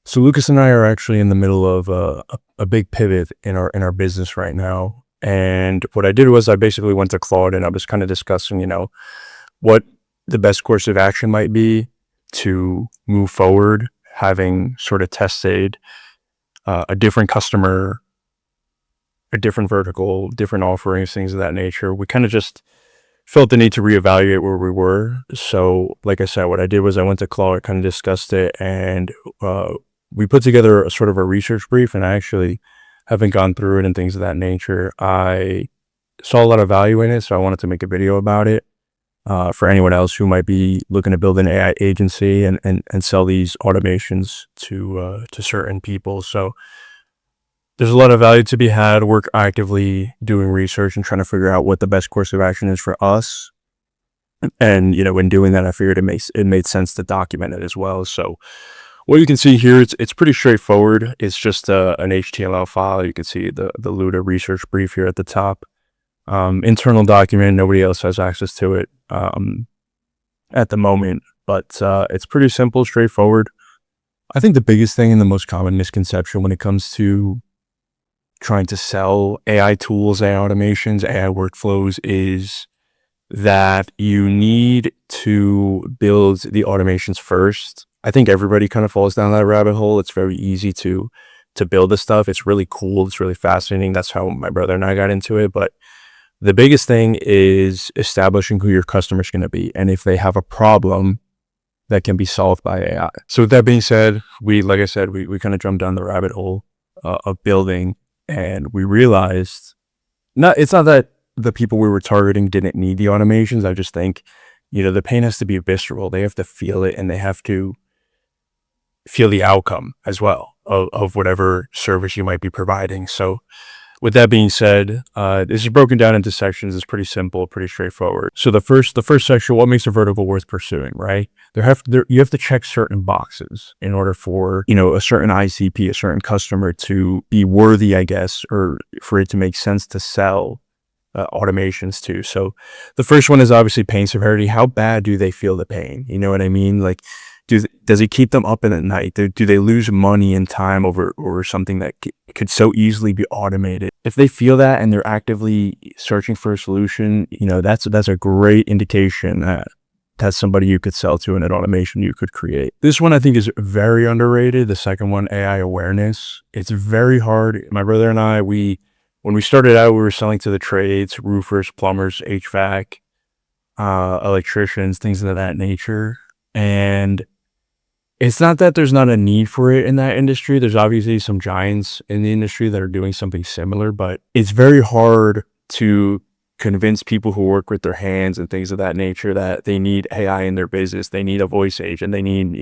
So Lucas and I are actually in the middle of a big pivot in our business right now. And what I did was I basically went to Claude and I was kind of discussing, what the best course of action might be to move forward, having sort of tested a different customer, a different vertical, different offerings, things of that nature. We kind of just felt the need to reevaluate where we were. So, like I said, what I did was I went to Claude, kind of discussed it, and we put together a sort of a research brief. And I actually haven't gone through it and things of that nature. I saw a lot of value in it, so I wanted to make a video about it for anyone else who might be looking to build an AI agency and sell these automations to certain people. So there's a lot of value to be had. We're actively doing research and trying to figure out what the best course of action is for us. And, when doing that, I figured it made sense to document it as well. So what you can see here, it's pretty straightforward. It's just an HTML file. You can see the Luda research brief here at the top. Internal document, nobody else has access to it at the moment, but it's pretty simple, straightforward. I think the biggest thing and the most common misconception when it comes to trying to sell AI tools, AI automations, AI workflows is that you need to build the automations first. I think everybody kind of falls down that rabbit hole. It's very easy to build this stuff. It's really cool. It's really fascinating. That's how my brother and I got into it. But the biggest thing is establishing who your customer is going to be and if they have a problem that can be solved by AI. So with that being said, like I said, we kind of jumped down the rabbit hole of building. And we realized it's not that the people we were targeting didn't need the automations. I just think, the pain has to be visceral. They have to feel it and they have to feel the outcome as well of whatever service you might be providing. So with that being said, this is broken down into sections. It's pretty simple, pretty straightforward. So the first section, what makes a vertical worth pursuing, right? You have to check certain boxes in order for, a certain ICP, a certain customer to be worthy, I guess, or for it to make sense to sell automations to. So the first one is obviously pain severity. How bad do they feel the pain? You know what I mean? Like, does it keep them up in at night? Do they lose money and time over something that could so easily be automated? If they feel that and they're actively searching for a solution, that's a great indication that that's somebody you could sell to and an automation you could create. This one I think is very underrated. The second one, AI awareness. It's very hard. My brother and I, when we started out, we were selling to the trades, roofers, plumbers, HVAC, electricians, things of that nature. And it's not that there's not a need for it in that industry. There's obviously some giants in the industry that are doing something similar, but it's very hard to convince people who work with their hands and things of that nature that they need AI in their business. They need a voice agent. They need,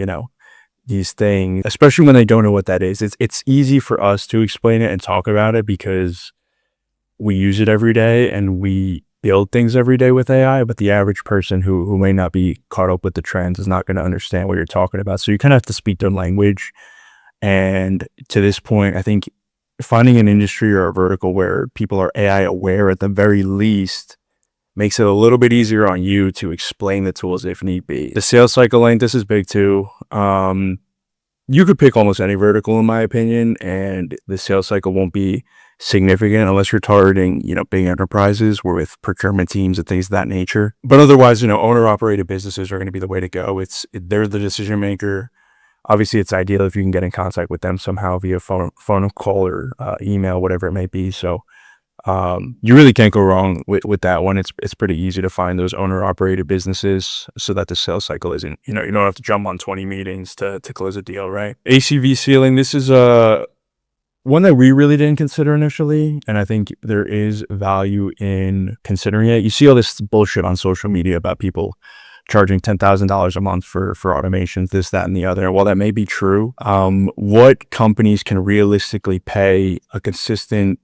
these things, especially when they don't know what that is. It's easy for us to explain it and talk about it because we use it every day and we build things every day with AI, but the average person who may not be caught up with the trends is not going to understand what you're talking about. So you kind of have to speak their language. And to this point, I think finding an industry or a vertical where people are AI aware at the very least makes it a little bit easier on you to explain the tools if need be. The sales cycle length, this is big too. You could pick almost any vertical in my opinion, and the sales cycle won't be significant unless you're targeting, big enterprises with procurement teams and things of that nature. But otherwise, owner operated businesses are going to be the way to go. They're the decision maker. Obviously, it's ideal if you can get in contact with them somehow via phone call or email, whatever it may be. So you really can't go wrong with that one. It's pretty easy to find those owner operated businesses so that the sales cycle isn't, you don't have to jump on 20 meetings to close a deal, right? ACV ceiling, this is one that we really didn't consider initially, and I think there is value in considering it. You see all this bullshit on social media about people charging $10,000 a month for automations, this, that, and the other. And while that may be true, what companies can realistically pay a consistent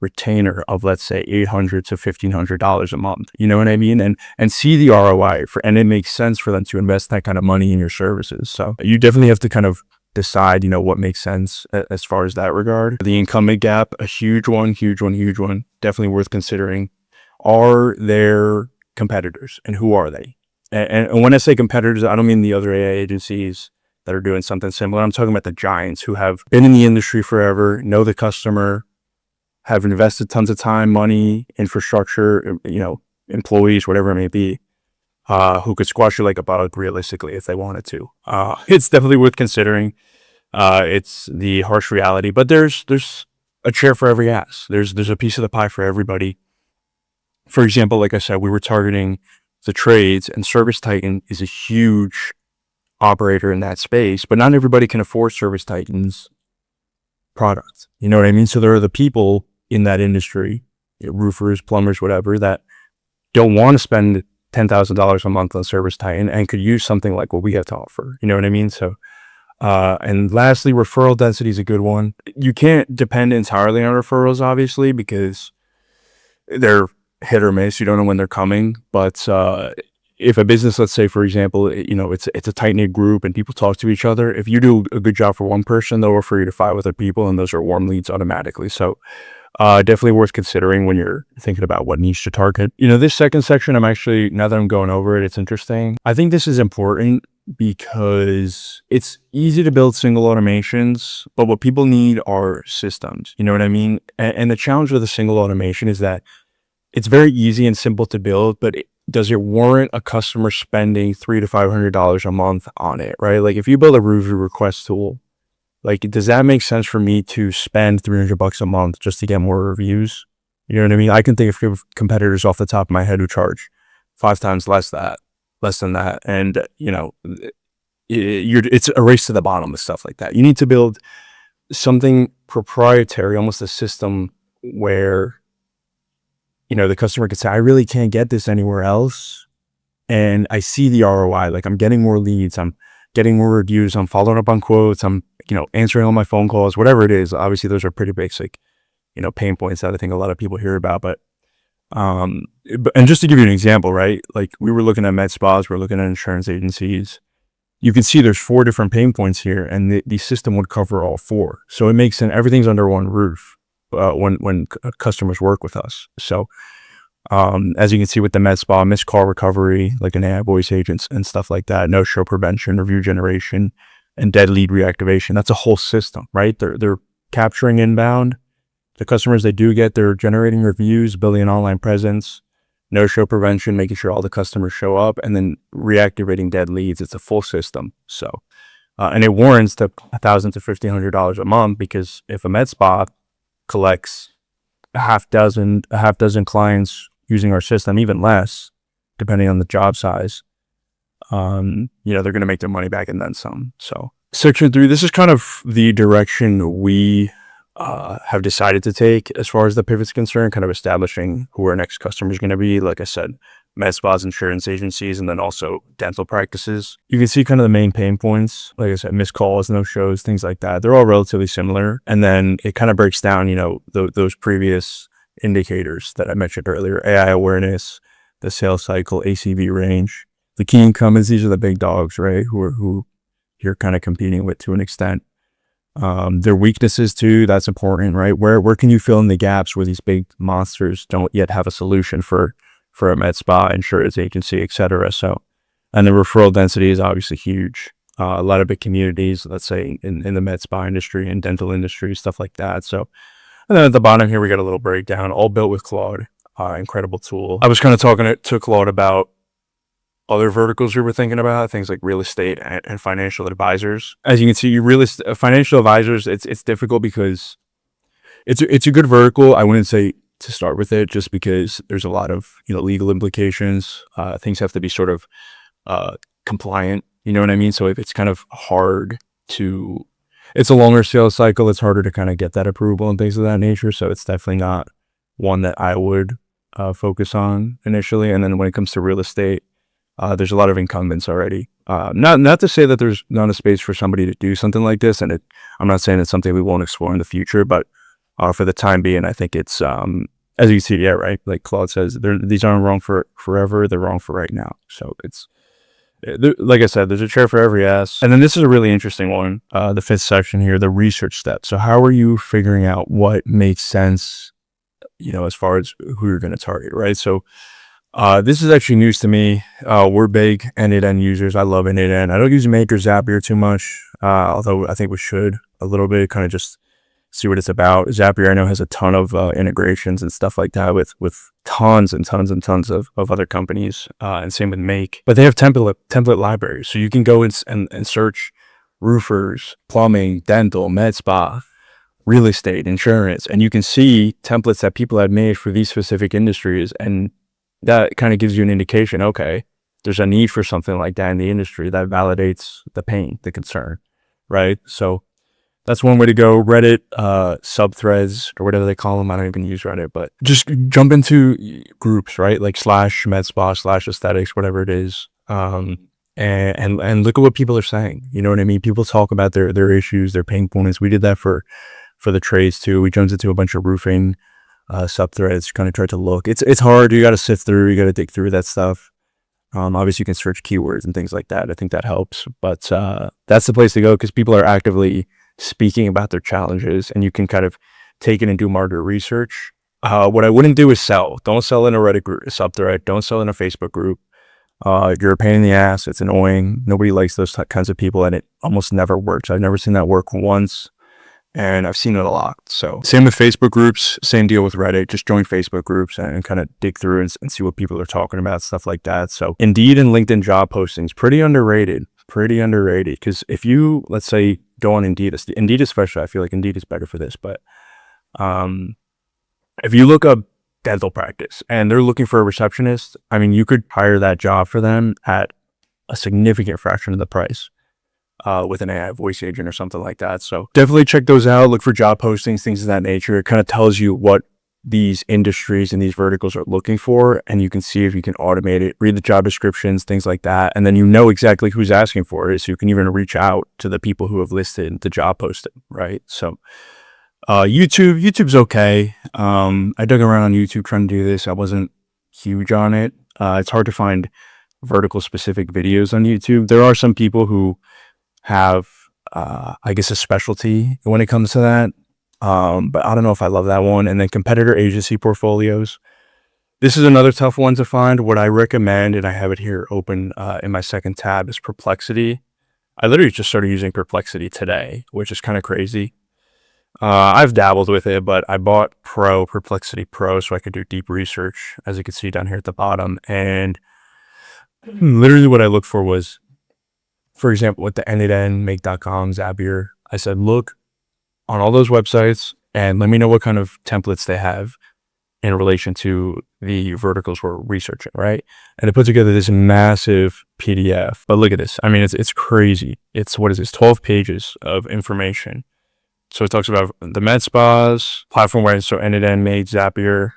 retainer of, let's say, $800 to $1,500 a month? You know what I mean? And see the ROI and it makes sense for them to invest that kind of money in your services. So you definitely have to kind of decide, what makes sense as far as that regard. The incumbent gap, a huge one, definitely worth considering. Are there competitors and who are they? And when I say competitors, I don't mean the other AI agencies that are doing something similar. I'm talking about the giants who have been in the industry forever, know the customer, have invested tons of time, money, infrastructure, employees, whatever it may be, who could squash you like a bug realistically if they wanted to. It's definitely worth considering. It's the harsh reality, but there's a chair for every ass. There's a piece of the pie for everybody. For example, like I said, we were targeting the trades, and Service Titan is a huge operator in that space, but not everybody can afford Service Titan's product. You know what I mean? So there are the people in that industry, roofers, plumbers, whatever, that don't want to spend $10,000 a month on Service Titan and could use something like what we have to offer. You know what I mean? So, and lastly, referral density is a good one. You can't depend entirely on referrals, obviously, because they're hit or miss. You don't know when they're coming. But if a business, let's say, for example, it's a tight knit group and people talk to each other, if you do a good job for one person, they'll refer you to 5 other people, and those are warm leads automatically. So definitely worth considering when you're thinking about what niche to target. This second section, now that I'm going over it, it's interesting. I think this is important because it's easy to build single automations, but what people need are systems. You know what I mean? And the challenge with a single automation is that it's very easy and simple to build, but does it warrant a customer spending $300 to $500 a month on it, right? Like if you build a review request tool, like, does that make sense for me to spend $300 a month just to get more reviews? You know what I mean? I can think of competitors off the top of my head who charge 5 times less than that. And, it's a race to the bottom with stuff like that. You need to build something proprietary, almost a system where, the customer could say, I really can't get this anywhere else. And I see the ROI, like I'm getting more leads, I'm getting more reviews, I'm following up on quotes, I'm, answering all my phone calls, whatever it is. Obviously those are pretty basic, pain points that I think a lot of people hear about. But and just to give you an example, right? Like we were looking at med spas, we're looking at insurance agencies. You can see there's 4 different pain points here, and the system would cover all 4. So it makes sense. Everything's under one roof when customers work with us. So as you can see with the med spa, missed call recovery, like an AI voice agents and stuff like that, no show prevention, review generation, and dead lead reactivation. That's a whole system, right? They're capturing inbound. The customers they do get, they're generating reviews, building an online presence, no show prevention, making sure all the customers show up, and then reactivating dead leads. It's a full system. So, and it warrants to $1,000 to $1,500 a month, because if a med spa collects a half dozen clients using our system, even less, depending on the job size, they're going to make their money back and then some. So section 3, this is kind of the direction we have decided to take as far as the pivot's concerned, kind of establishing who our next customer is going to be. Like I said, med spas, insurance agencies, and then also dental practices. You can see kind of the main pain points. Like I said, missed calls, no shows, things like that. They're all relatively similar. And then it kind of breaks down, those previous indicators that I mentioned earlier: AI awareness, the sales cycle, ACV range. The key incumbents, these are the big dogs, right? Who you're kind of competing with to an extent. Their weaknesses too, that's important, right? Where can you fill in the gaps where these big monsters don't yet have a solution for a med spa, insurance agency, etc. So, and the referral density is obviously huge. A lot of big communities, let's say in the med spa industry and dental industry, stuff like that. So, and then at the bottom here, we got a little breakdown, all built with Claude. Incredible tool. I was kind of talking to Claude about other verticals we were thinking about, things like real estate and financial advisors. As you can see, financial advisors, it's difficult because it's a good vertical. I wouldn't say to start with it, just because there's a lot of legal implications. Things have to be sort of compliant. You know what I mean? So if it's kind of hard to, it's a longer sales cycle. It's harder to kind of get that approval and things of that nature. So it's definitely not one that I would focus on initially. And then when it comes to real estate, there's a lot of incumbents already. Not to say that there's not a space for somebody to do something like this, and I'm not saying it's something we won't explore in the future, but for the time being, I think it's as you see, yeah, right. Like Claude says, these aren't wrong for forever; they're wrong for right now. So it's like I said, there's a chair for every ass. And then this is a really interesting one, the 5th section here, the research step. So how are you figuring out what makes sense, as far as who you're going to target, right? So This is actually news to me. We're big end-to-end users. I love end-to-end. I don't use Make or Zapier too much, although I think we should a little bit, kind of just see what it's about. Zapier, I know, has a ton of integrations and stuff like that with tons and tons and tons of other companies, and same with Make. But they have template libraries, so you can go and search roofers, plumbing, dental, med spa, real estate, insurance, and you can see templates that people have made for these specific industries, and that kind of gives you an indication, okay, there's a need for something like that in the industry. That validates the pain, the concern, right? So that's one way to go. Reddit, subthreads, or whatever they call them. I don't even use Reddit, but just jump into groups, right? Like slash med spa, slash aesthetics, whatever it is. And look at what people are saying. You know what I mean? People talk about their issues, their pain points. We did that for the trades too. We jumped into a bunch of roofing subthreads, kind of tried to look. It's hard. You got to sift through. You got to dig through that stuff. Obviously, you can search keywords and things like that. I think that helps. But that's the place to go, because people are actively speaking about their challenges, and you can kind of take it and do market research. What I wouldn't do is sell. Don't sell in a Reddit group, subthread. Don't sell in a Facebook group. You're a pain in the ass. It's annoying. Nobody likes those kinds of people, and it almost never works. I've never seen that work once, and I've seen it a lot. So same with Facebook groups, same deal with Reddit. Just join Facebook groups and kind of dig through and see what people are talking about, stuff like that. So Indeed and LinkedIn job postings, pretty underrated, because if you, let's say, go on Indeed especially, I feel like Indeed is better for this, but if you look up dental practice and they're looking for a receptionist, I mean, you could hire that job for them at a significant fraction of the price. With an AI voice agent or something like that. So definitely check those out. Look for job postings, things of that nature. It kind of tells you what these industries and these verticals are looking for, and you can see if you can automate it, read the job descriptions, things like that. And then you know exactly who's asking for it. So you can even reach out to the people who have listed the job posting, right? So YouTube's okay. I dug around on YouTube trying to do this. I wasn't huge on it. It's hard to find vertical specific videos on YouTube. There are some people who have I guess a specialty when it comes to that, but I don't know if I love that one. And then competitor agency portfolios, this is another tough one to find. What I recommend, and I have it here open in my second tab, is Perplexity. I literally just started using Perplexity today, which is kind of crazy. I've dabbled with it, but I bought Perplexity Pro, so I could do deep research, as you can see down here at the bottom. And literally what I looked for was, for example, with the end-to-end, make.com, Zapier, I said, look on all those websites and let me know what kind of templates they have in relation to the verticals we're researching, right? And it put together this massive PDF. But look at this. I mean, it's crazy. It's, what is this, 12 pages of information. So it talks about the med spas, platform where, so end-to-end, Make, Zapier,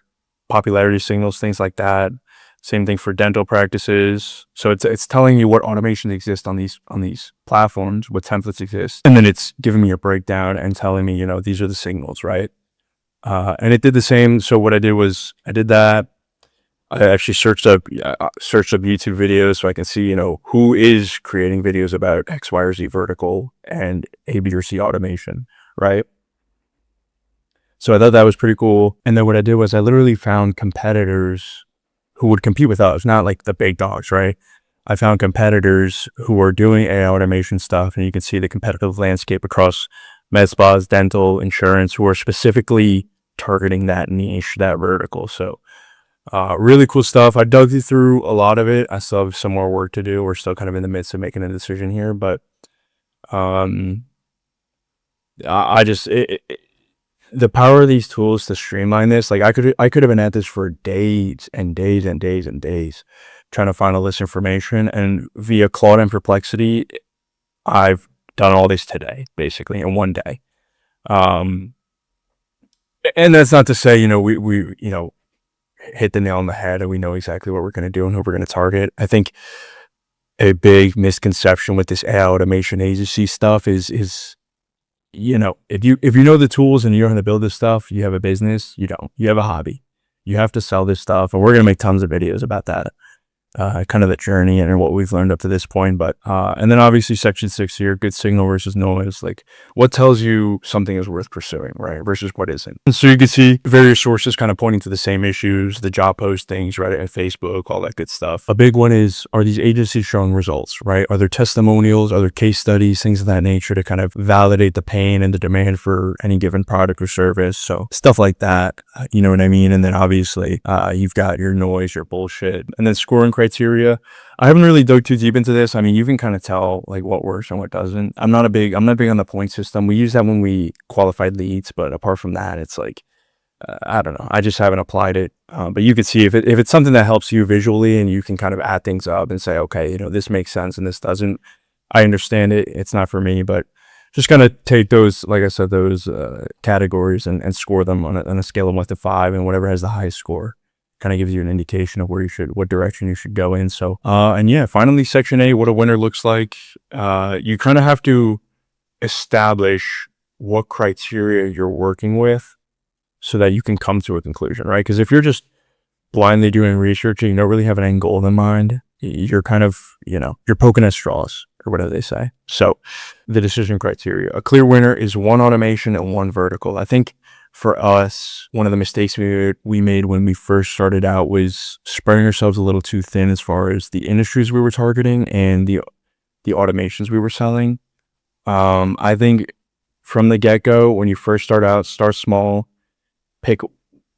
popularity signals, things like that. Same thing for dental practices. So it's telling you what automations exist on these platforms, what templates exist, and then it's giving me a breakdown and telling me, you know, these are the signals, right? And it did the same. So what I did was I did that. I actually searched up YouTube videos so I can see, you know, who is creating videos about X, Y, or Z vertical and A, B, or C automation, right? So I thought that was pretty cool. And then what I did was I literally found competitors who would compete with us, not like the big dogs, right? I found competitors who are doing AI automation stuff, and you can see the competitive landscape across med spas, dental, insurance, who are specifically targeting that niche, that vertical. So really cool stuff. I dug through a lot of it. I still have some more work to do. We're still kind of in the midst of making a decision here, but I just, the power of these tools to streamline this, like I could have been at this for days and days and days and days trying to find all this information, and via Claude and Perplexity, I've done all this today, basically in one day. And that's not to say, you know, we you know, hit the nail on the head and we know exactly what we're going to do and who we're going to target. I think a big misconception with this AI automation agency stuff is, you know, if you know the tools and you know how to build this stuff, you have a business. You don't. You have a hobby. You have to sell this stuff, and we're gonna make tons of videos about that. kind of the journey and what we've learned up to this point. But and then obviously section 6 here, good signal versus noise. Like, what tells you something is worth pursuing, right, versus what isn't. And so you can see various sources kind of pointing to the same issues, the job postings, Reddit and Facebook, all that good stuff. A big one is, are these agencies showing results, right? Are there testimonials, are there case studies, things of that nature to kind of validate the pain and the demand for any given product or service? So stuff like that, you know what I mean? And then obviously you've got your noise, your bullshit, and then scoring criteria. I haven't really dug too deep into this. I mean, you can kind of tell like what works and what doesn't. I'm not big on the point system. We use that when we qualified leads, but apart from that, it's like, I don't know. I just haven't applied it. But you can see if it's something that helps you visually and you can kind of add things up and say, okay, you know, this makes sense and this doesn't. I understand it. It's not for me, but just kind of take those, like I said, those categories and score them on a scale of 1 to 5, and whatever has the highest score kind of gives you an indication of what direction you should go in. So, and yeah, finally, section 8, what a winner looks like. You kind of have to establish what criteria you're working with so that you can come to a conclusion, right? Because if you're just blindly doing research and you don't really have an end goal in mind, you're kind of, you know, you're poking at straws or whatever they say. So the decision criteria, a clear winner is 1 automation and 1 vertical. I think for us, one of the mistakes we made when we first started out was spreading ourselves a little too thin as far as the industries we were targeting and the automations we were selling. I think from the get-go, when you first start out, start small, pick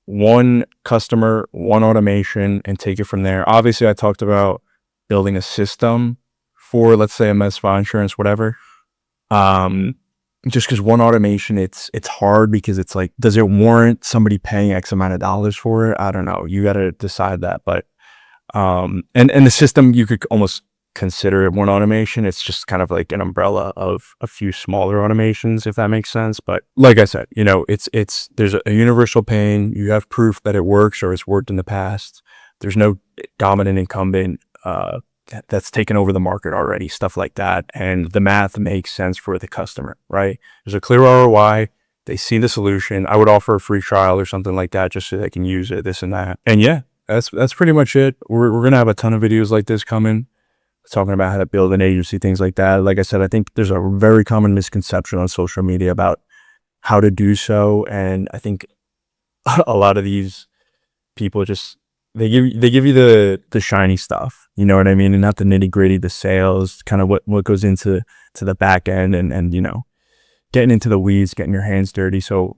1 customer, 1 automation, and take it from there. Obviously, I talked about building a system for, let's say, a med spa insurance, whatever. Just because 1 automation, it's hard because it's like, does it warrant somebody paying X amount of dollars for it? I don't know. You got to decide that. But and the system, you could almost consider it 1 automation. It's just kind of like an umbrella of a few smaller automations, if that makes sense. But like I said, you know, there's a universal pain. You have proof that it works or it's worked in the past. There's no dominant incumbent that's taken over the market already, stuff like that. And the math makes sense for the customer, right? There's a clear ROI. They see the solution. I would offer a free trial or something like that just so they can use it, this and that. And yeah, that's pretty much it. We're going to have a ton of videos like this coming, talking about how to build an agency, things like that. Like I said, I think there's a very common misconception on social media about how to do so. And I think a lot of these people just, they give you the shiny stuff, you know what I mean? And not the nitty gritty, the sales, kind of what goes into the back end and, you know, getting into the weeds, getting your hands dirty. So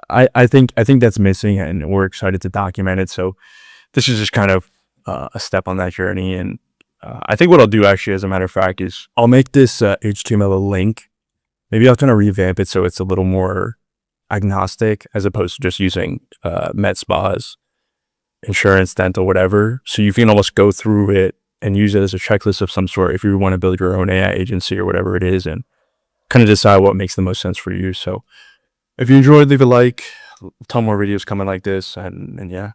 I think that's missing, and we're excited to document it. So this is just kind of a step on that journey. And I think what I'll do, actually, as a matter of fact, is I'll make this HTML a link. Maybe I'll kind of revamp it so it's a little more agnostic as opposed to just using med spas, insurance, dental, whatever. So you can almost go through it and use it as a checklist of some sort if you want to build your own AI agency or whatever it is, and kind of decide what makes the most sense for you. So if you enjoyed, leave a like. A ton more videos coming like this, and yeah.